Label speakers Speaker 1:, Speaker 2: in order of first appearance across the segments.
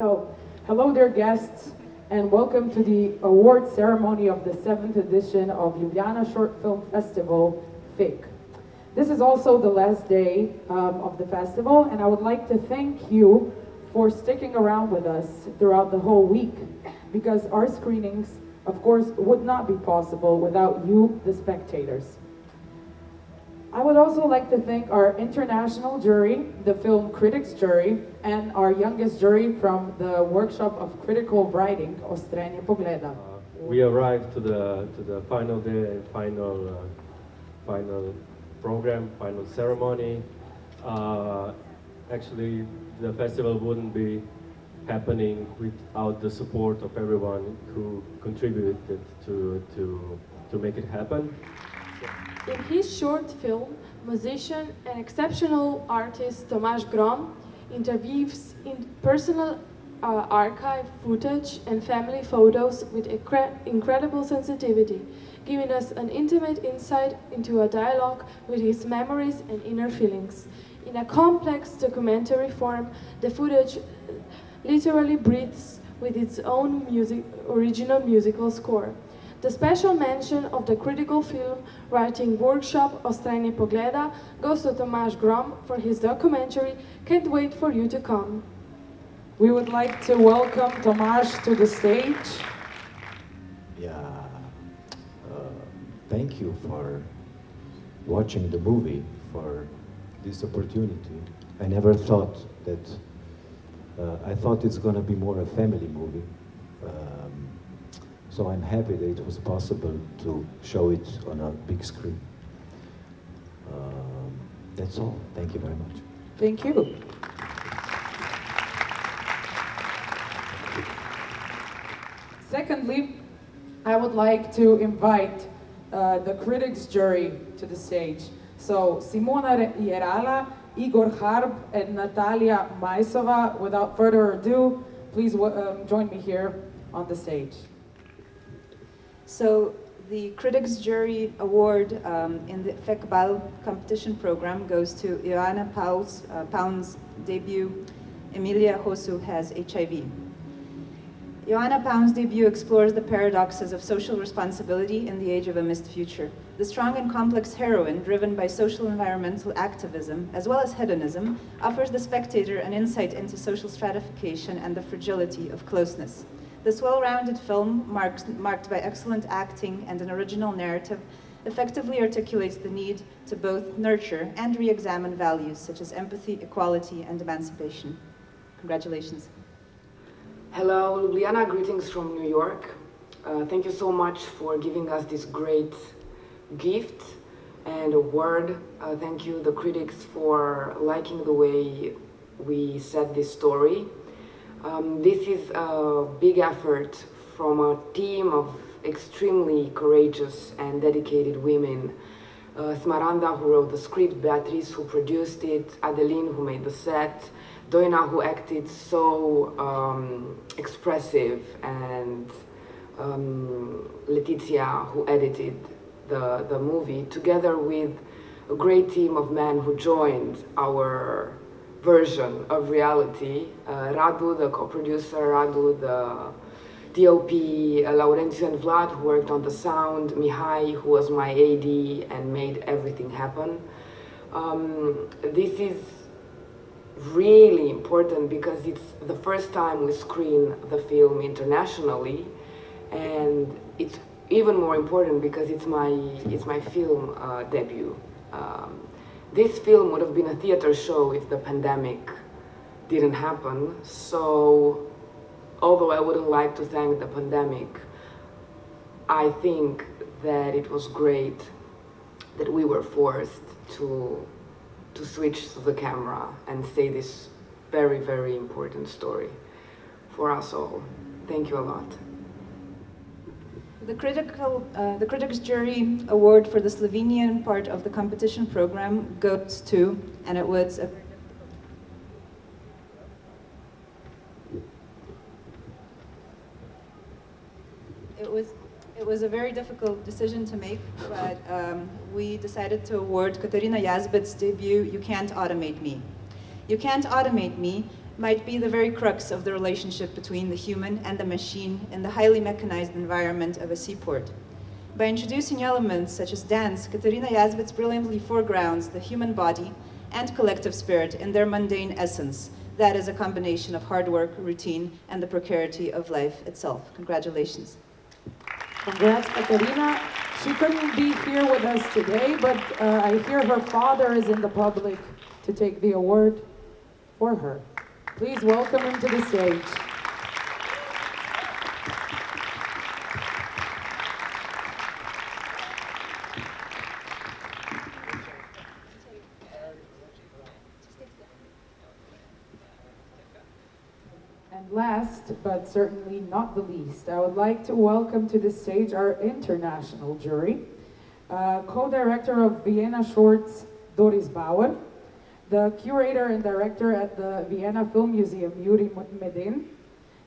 Speaker 1: So, hello dear guests, and welcome to the award ceremony of the 7th edition of Ljubljana Short Film Festival, FeKK. This is also the last day of the festival, and I would like to thank you for sticking around with us throughout the whole week, because our screenings, of course, would not be possible without you, the spectators. I would also like to thank our international jury, the film critics jury, and our youngest jury from the workshop of critical writing, Ostrenje pogleda.
Speaker 2: We arrived to the final day and final program, final ceremony. Actually, the festival wouldn't be happening without the support of everyone who contributed to make it happen.
Speaker 3: In his short film, musician and exceptional artist Tomaž Grom interweaves in personal archive footage and family photos with incredible sensitivity, giving us an intimate insight into a dialogue with his memories and inner feelings. In a complex documentary form, the footage literally breathes with its own original musical score. The special mention of the critical film writing workshop Ostrenje pogleda goes to Tomaž Grom for his documentary. Can't wait for you to come.
Speaker 1: We would like to welcome Tomaž to the stage.
Speaker 4: Thank you for watching the movie, for this opportunity. I never thought that, I thought it's going to be more a family movie. So I'm happy that it was possible to show it on a big screen. That's all. Thank you very much.
Speaker 1: Thank you. Secondly, I would like to invite the critics jury to the stage. So Simona Jerala, Igor Harb, and Natalia Majsova. Without further ado, please join me here on the stage.
Speaker 5: So the Critics Jury Award in the FeKK competition program goes to Ioana Pound's debut, Emilia Hosu Has HIV. Ioana Pound's debut explores the paradoxes of social responsibility in the age of a missed future. The strong and complex heroine, driven by social environmental activism, as well as hedonism, offers the spectator an insight into social stratification and the fragility of closeness. This well-rounded film, marked by excellent acting and an original narrative, effectively articulates the need to both nurture and re-examine values such as empathy, equality, and emancipation. Congratulations.
Speaker 6: Hello, Ljubljana, greetings from New York. Thank you so much for giving us this great gift and award. Thank you, the critics, for liking the way we said this story. This is a big effort from a team of extremely courageous and dedicated women. Smaranda, who wrote the script, Beatrice, who produced it, Adeline, who made the set, Doina, who acted so expressive, and Letizia, who edited the movie, together with a great team of men who joined our version of reality. Radu, the co-producer, Radu, the DOP, Laurențiu and Vlad, who worked on the sound, Mihai, who was my AD and made everything happen. This is really important because it's the first time we screen the film internationally, and it's even more important because it's my film debut. This film would have been a theater show if the pandemic didn't happen. So, although I wouldn't like to thank the pandemic, I think that it was great that we were forced to switch to the camera and say this very, very important story for us all. Thank you a lot.
Speaker 5: The Critics Jury Award for the Slovenian part of the competition program goes to, and it was It was a very difficult decision to make, but we decided to award Katarina Yazbet's debut, You Can't Automate Me. You Can't Automate Me might be the very crux of the relationship between the human and the machine in the highly mechanized environment of a seaport. By introducing elements such as dance, Katarina Yazbits brilliantly foregrounds the human body and collective spirit in their mundane essence. That is a combination of hard work, routine, and the precarity of life itself. Congratulations.
Speaker 1: Congrats, Katarina. She couldn't be here with us today, but I hear her father is in the public to take the award for her. Please welcome him to the stage. And last, but certainly not the least, I would like to welcome to the stage our international jury, co-director of Vienna Shorts, Doris Bauer, the curator and director at the Vienna Film Museum, Yuri Medin,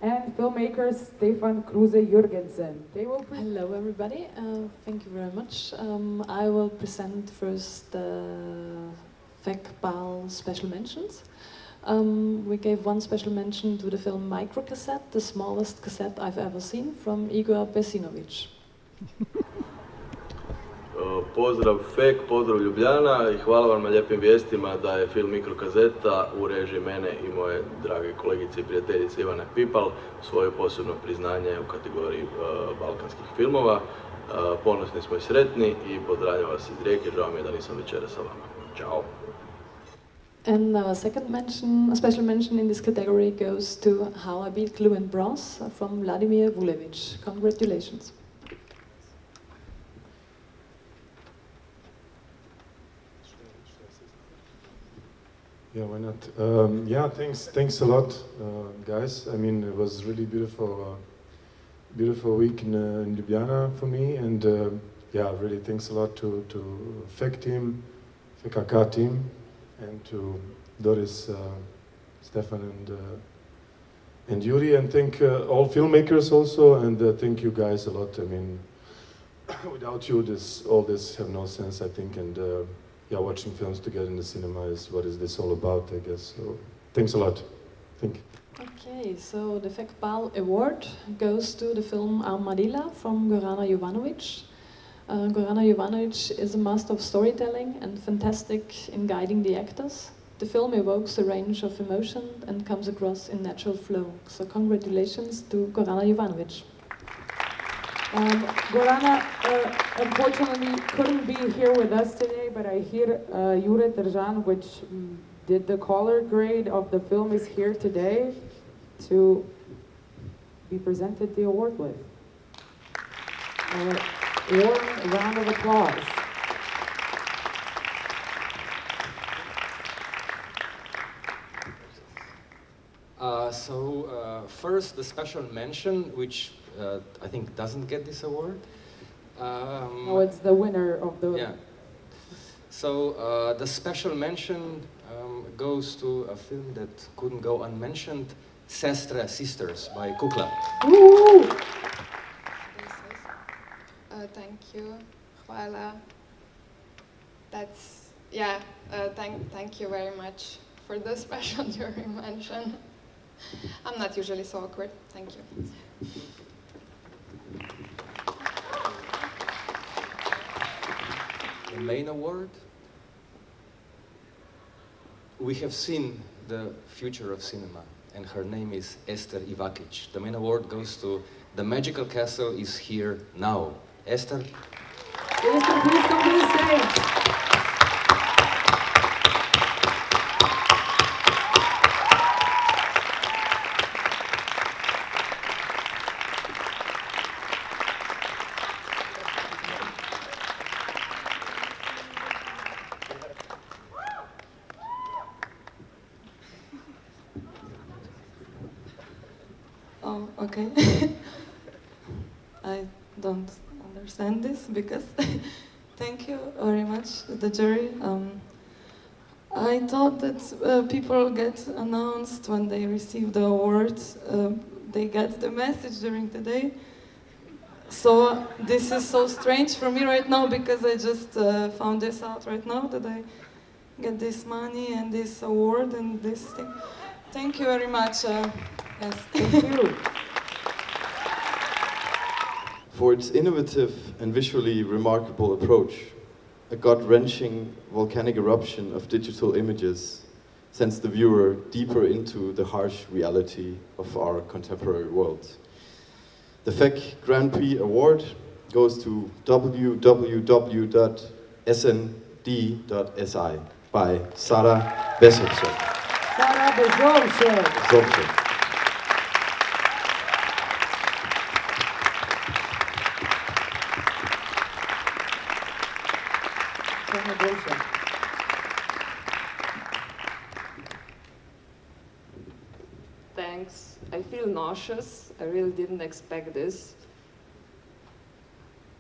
Speaker 1: and filmmakers Stefan Kruse-Jürgensen. They will
Speaker 7: Hello everybody, thank you very much. I will present first the FeKK special mentions. We gave one special mention to the film Microcassette, the smallest cassette I've ever seen, from Igor Besinovic.
Speaker 8: Pozdrav FeKK, pozdrav Ljubljana i hvala vam na lijepim vijestima da je film Mikrokazeta u režiji mene i moje drage kolegice i prijateljice Ivane Pipal svoje posebno priznanje u kategoriji balkanskih filmova. Ponosni smo i sretni i pozdravljam vas iz Rijeke, žao mi je da nisam večeras sa vama. Ćao!
Speaker 7: And our second mention, a special mention in this category goes to How I Beat Glue and Bronze from Vladimir Vulevic. Congratulations.
Speaker 9: Yeah, why not? Yeah, thanks a lot, guys. I mean, it was really beautiful week in Ljubljana for me, and yeah, really thanks a lot to FeKK team, FeKK team, and to Doris, Stefan, and Yuri, and thank all filmmakers also, and thank you guys a lot. I mean, without you, all this have no sense, I think, and yeah, watching films together in the cinema is what is this all about, I guess. So, thanks a lot. Thank you.
Speaker 7: Okay, so the FeKK award goes to the film Armadillo from Gorana Jovanovic. Gorana Jovanovic is a master of storytelling and fantastic in guiding the actors. The film evokes a range of emotion and comes across in natural flow. So congratulations to Gorana Jovanovic.
Speaker 1: Gorana unfortunately couldn't be here with us today, but I hear Jure Tržan, which did the color grade of the film, is here today to be presented the award with. A warm round of applause.
Speaker 10: First, the special mention, which I think doesn't get this award.
Speaker 1: No, it's the winner of the...
Speaker 10: Yeah. So the special mention goes to a film that couldn't go unmentioned, Sestre, Sisters by Kukla.
Speaker 1: Woo!
Speaker 11: Thank you. Hvala. That's, yeah, thank you very much for the special jury mention. I'm not usually so awkward. Thank you.
Speaker 10: The main award, we have seen the future of cinema, and her name is Ester Ivakic. The main award goes to The Magical Castle is Here Now. Esther?
Speaker 1: Esther, please come to the stage.
Speaker 12: Oh, okay. I don't understand this because thank you very much, the jury. I thought that people get announced when they receive the awards. They get the message during the day. So this is so strange for me right now because I just found this out right now that I get this money and this award and this thing. Thank you very much. Yes.
Speaker 1: Thank you.
Speaker 13: For its innovative and visually remarkable approach, a gut-wrenching volcanic eruption of digital images sends the viewer deeper into the harsh reality of our contemporary world. The FeKK Grand Prix Award goes to www.snd.si by Sara Bezovcek.
Speaker 1: Sara Bezovcek.
Speaker 14: Thanks. I feel nauseous. I really didn't expect this.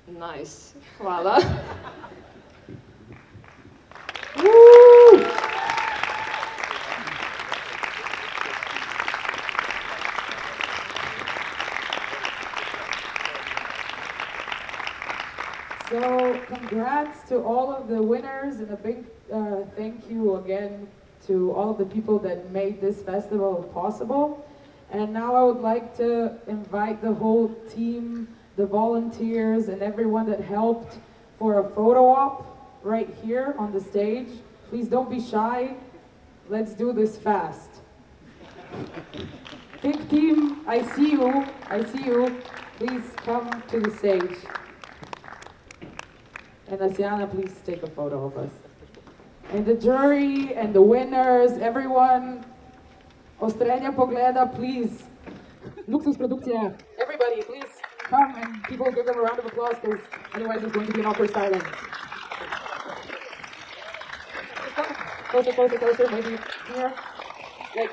Speaker 14: Nice. Hvala.
Speaker 1: Woo! So, congrats to all of the winners, and a big thank you again to all of the people that made this festival possible. And now I would like to invite the whole team, the volunteers, and everyone that helped for a photo op right here on the stage. Please don't be shy. Let's do this fast. FeKK team, I see you. I see you. Please come to the stage. And Asiana, please take a photo of us. And the jury and the winners, everyone, Ostrednja pogleda, please. Luksuz, Produkcija, everybody, please come and people give them a round of applause because otherwise it's going to be an awkward silence. Closer, closer, closer, maybe here. Like,